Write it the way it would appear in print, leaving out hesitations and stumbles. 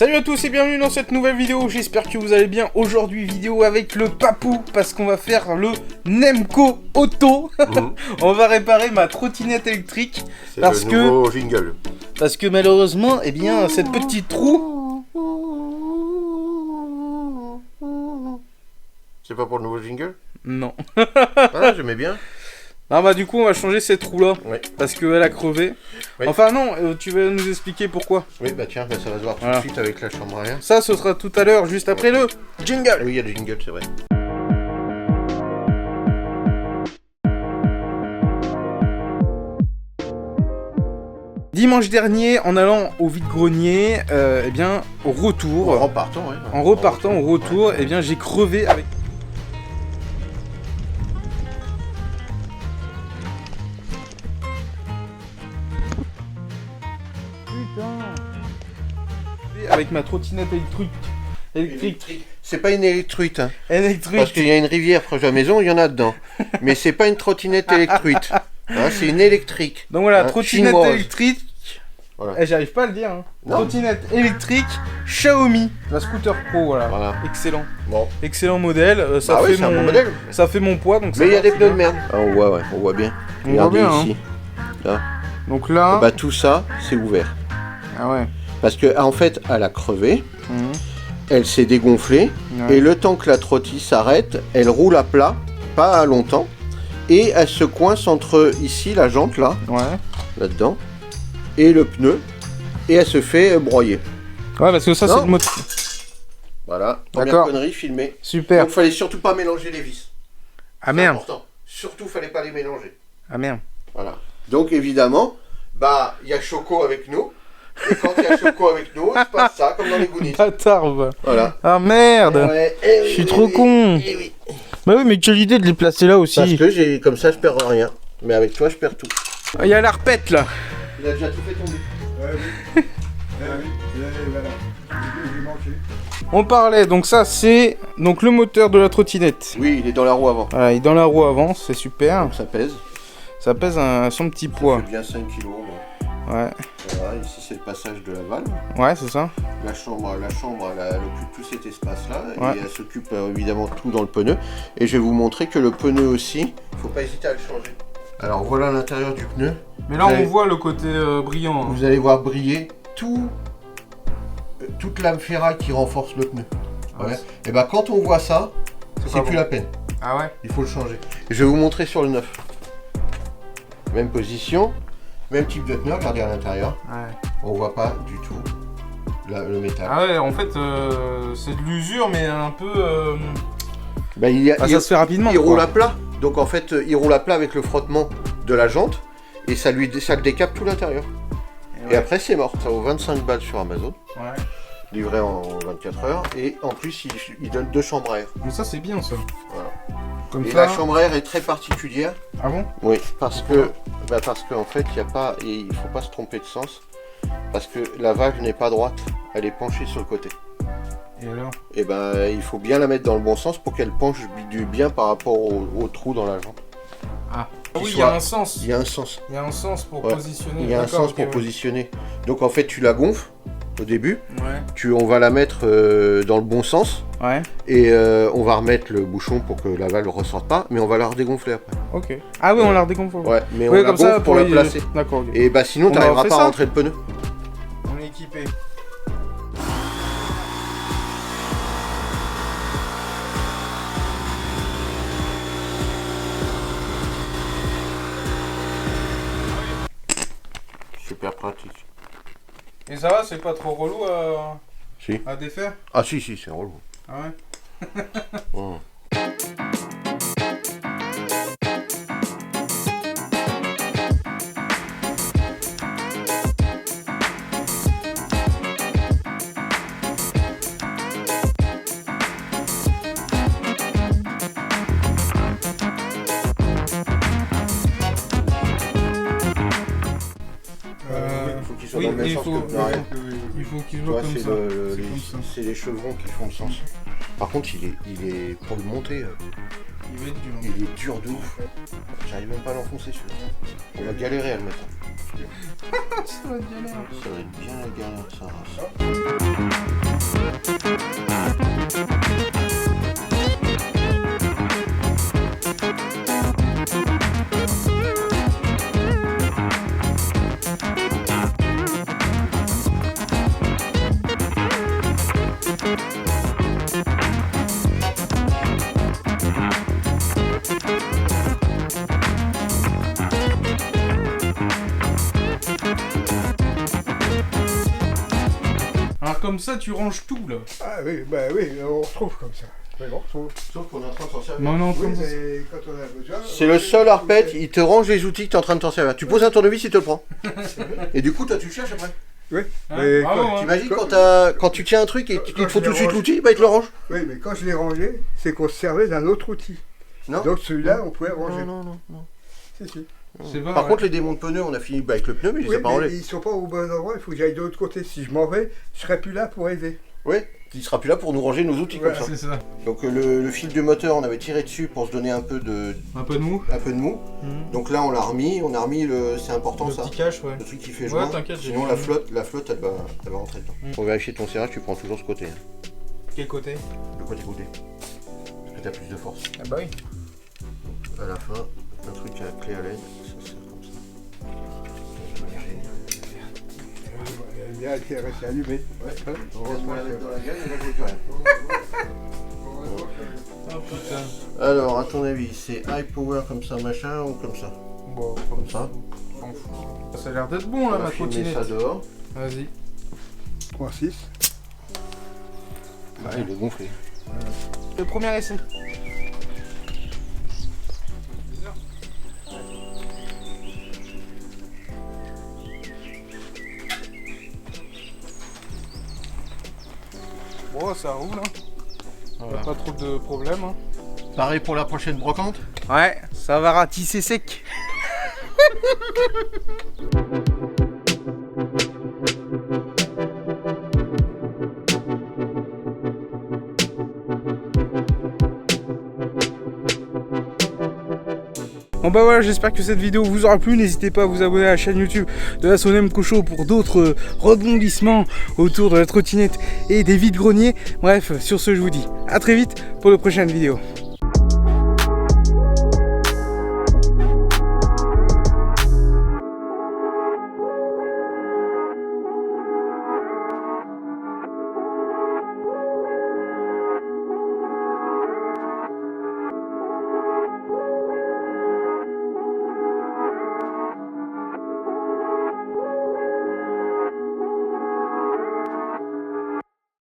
Salut à tous et bienvenue dans cette nouvelle vidéo, j'espère que vous allez bien. Aujourd'hui vidéo avec le papou, parce qu'on va faire le Nemco Auto. On va réparer ma trottinette électrique. C'est le nouveau jingle. Parce que malheureusement, eh bien, cette petite roue... C'est pas pour le nouveau jingle? Non. Ah, j'aimais bien. Ah bah du coup on va changer cette roue là, Oui. parce qu'elle a crevé. Oui. Enfin non, tu vas nous expliquer pourquoi. Oui bah tiens, bah, ça va se voir tout de suite avec la chambre arrière. Ça ce sera tout à l'heure, juste après le jingle. Oui, il y a le jingle, c'est vrai. Dimanche dernier, en allant au vide-grenier, eh bien, au retour... En repartant, oui. En repartant au retour, eh bien j'ai crevé avec... Avec ma trottinette électrique. C'est pas une électruite, hein. Électrique. Parce qu'il y a une rivière proche de la maison, il y en a dedans. Mais c'est pas une trottinette électruite. Hein, c'est une électrique. Donc voilà, hein, trottinette chinoise. Électrique. Voilà. Eh, j'arrive pas à le dire. Hein. Trottinette électrique Xiaomi, la Scooter Pro, voilà. Excellent. Bon. Excellent modèle. Ça bah fait oui, c'est un bon modèle. Ça fait mon poids, donc. Mais il y a des pneus de merde. Ah, on voit, ouais, on voit bien. On voit bien, ici. Hein. Là. Donc là. Bah tout ça, c'est ouvert. Ah ouais. Parce que en fait, elle a crevé. Elle s'est dégonflée, et le temps que la trottille s'arrête, elle roule à plat, pas longtemps, et elle se coince entre ici, la jante là, là-dedans, et le pneu, et elle se fait broyer. Ouais, parce que ça c'est le moteur. Voilà, première connerie filmée. Super. Donc fallait surtout pas mélanger les vis. Ah merde. Important. Surtout fallait pas les mélanger. Ah merde. Voilà. Donc évidemment, bah il y a Choco avec nous. Et quand il y a Choco avec nous, il se passe ça, comme dans les Goonies. Bâtard. Voilà. Ah merde. Ouais, je suis trop con. Bah oui, mais quelle idée de les placer là aussi. Parce que j'ai comme ça, je perds rien. Mais avec toi, je perds tout. Il y a la repète là. Il a déjà tout fait tomber. Ouais, oui. Voilà. On parlait, donc ça c'est donc le moteur de la trottinette. Oui, il est dans la roue avant. Voilà, il est dans la roue avant, c'est super. Donc ça pèse. Ça pèse son petit poids. Ça fait bien 5 kg. Ouais. Voilà, ici c'est le passage de la valve. Ouais, c'est ça. La chambre elle occupe tout cet espace-là. Et elle s'occupe évidemment tout dans le pneu. Et je vais vous montrer que le pneu aussi, faut pas hésiter à le changer. Alors voilà l'intérieur du pneu. Mais là on voit le côté brillant. Hein. Vous allez voir briller toute lame ferraille qui renforce le pneu. Ouais. Et bah quand on voit ça, c'est plus la peine. Ah ouais. Il faut le changer. Et je vais vous montrer sur le neuf. Même position. Même type de pneu, regardez à l'intérieur. Ouais. On voit pas du tout le métal. Ah ouais, en fait, c'est de l'usure, mais un peu... Bah, ça se fait rapidement. Il roule à plat. Donc en fait, il roule à plat avec le frottement de la jante. Et ça le décape tout l'intérieur. Et après, c'est mort. Ça vaut 25 balles sur Amazon. Ouais. Livré en 24 heures. Et en plus, il donne 2 chambres à air. Mais ça, c'est bien, ça. Voilà. Comme et ça... la chambre à air est très particulière. Ah bon? Oui, parce qu'en fait, il faut pas se tromper de sens. Parce que la valve n'est pas droite, elle est penchée sur le côté. Et alors? Et ben, il faut bien la mettre dans le bon sens pour qu'elle penche du bien par rapport au trou dans la jante. Ah oui, il y a un sens. Il y a un sens. Il y a un sens pour positionner. Il y a un sens pour positionner. Donc en fait, tu la gonfles au début. Ouais. On va la mettre dans le bon sens. Ouais. Et on va remettre le bouchon pour que la valve ne ressorte pas, mais on va la redégonfler après. Ok. Ah oui, on la redégonfle. Ouais, mais on la gonfle ça pour la placer. D'accord. Okay. Et bah sinon, tu n'arriveras pas à rentrer le pneu. On est équipé. Super pratique. Et ça va, c'est pas trop relou à défaire? Ah si, c'est relou. Ah ouais. Oui, il faut qu'il soit comme ça. C'est les chevrons qui font le sens. Par contre, il est pour le monter. Il va être dur. Il est dur de ouf. J'arrive même pas à l'enfoncer celui-là. On va galérer à le mettre. Ça va être galère. Ça va être bien la galère, ça. comme ça, tu ranges tout là. Ah oui, bah oui, on retrouve comme ça. Mais bon, Sauf qu'on est en train de s'en servir. Mais on est en train oui, de... mais quand on a besoin... C'est le seul arpète, il te range les outils que tu es en train de t'en servir. Tu poses un tournevis, il te le prend. Et du coup, toi, tu le cherches après. Oui, Hein, mais bravo, quand- hein. T'imagines quand- quand tu tiens un truc et qu'il te faut je tout de suite range- l'outil, bah il te le range. oui, mais quand je l'ai rangé, c'est qu'on se servait d'un autre outil. Non. Donc celui-là, on pouvait ranger. Non. Si, si. C'est pas Par vrai. contre, les démonts de pneus, on a fini avec le pneu, mais il les Oui, a pas mais rangés. ils sont pas au bon endroit, il faut que j'aille de l'autre côté. Si je m'en vais, je serai plus là pour aider. Oui, il sera plus là pour nous ranger nos outils Voilà. comme ça. C'est ça. Donc le fil du moteur, on avait tiré dessus pour se donner un peu de Un peu de mou. mou. Donc là, on l'a remis. On a remis le. C'est important Le ça. petit cache, ouais. Le truc qui fait Ouais, joint. t'inquiète, j'ai Sinon vu. la flotte, elle va rentrer dedans. Pour vérifier ton serrage, tu prends toujours ce côté. Quel côté? Le côté goûté. Parce que t'as plus de force. Ah bah oui. À la fin, un truc à clé à LED, ça sert comme ça. Il a été resté allumé. Ouais. Heureusement La LED que- dans la gueule, et là, je vois plus rien. Oh putain. Alors, à ton avis, c'est high power comme ça, machin, ou comme ça? Bon, Comme ça. on s'en fout. Ça a l'air d'être bon là, On va ma filmer trottinette. ça dehors. Vas-y. 3-6. Ah, il est gonflé. Le premier essai. Bon, ça roule, hein. Voilà. Pas trop de problèmes, hein. Pareil pour la prochaine brocante. Ouais, ça va ratisser sec. Bon bah voilà, j'espère que cette vidéo vous aura plu. N'hésitez pas à vous abonner à la chaîne YouTube de la Sonemco Show pour d'autres rebondissements autour de la trottinette et des vides-greniers. Bref, sur ce, je vous dis à très vite pour de prochaines vidéos.